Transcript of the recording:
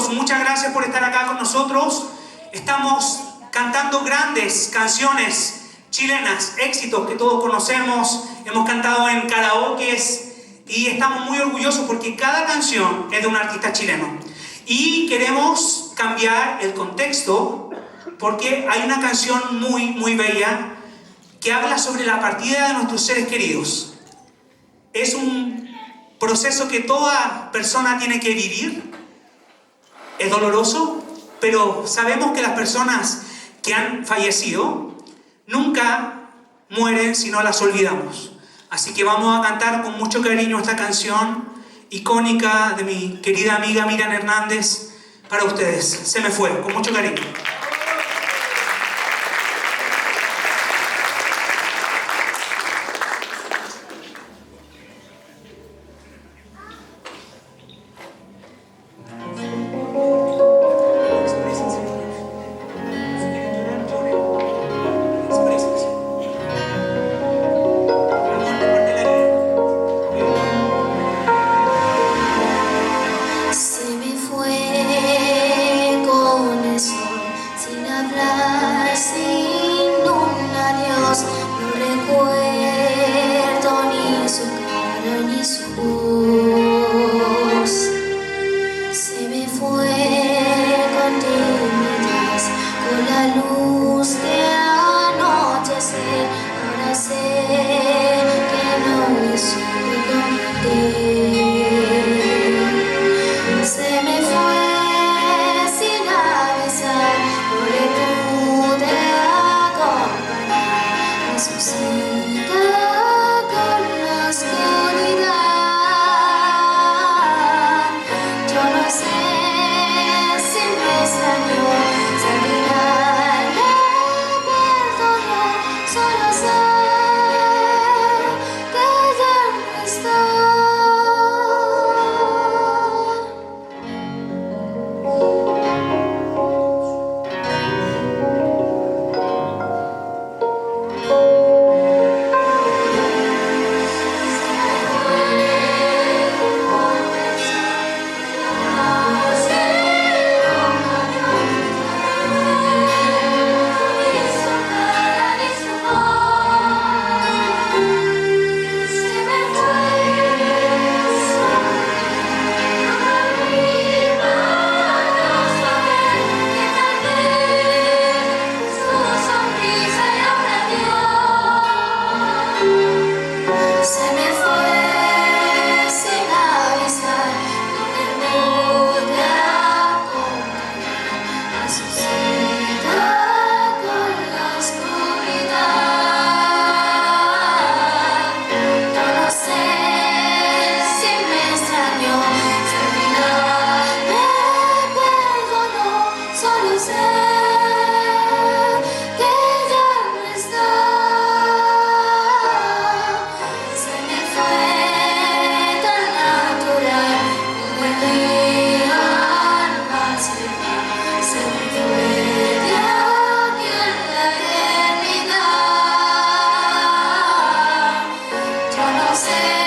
Chicos, muchas gracias por estar acá con nosotros. Estamos cantando grandes canciones chilenas, éxitos que todos conocemos. Hemos cantado en karaokes y estamos muy orgullosos porque cada canción es de un artista chileno. Y queremos cambiar el contexto porque hay una canción muy bella que habla sobre la partida de nuestros seres queridos. Es un proceso que toda persona tiene que vivir. Es doloroso, pero sabemos que las personas que han fallecido nunca mueren si no las olvidamos. Así que vamos a cantar con mucho cariño esta canción icónica de mi querida amiga Miriam Hernández para ustedes. Se me fue, con mucho cariño. Say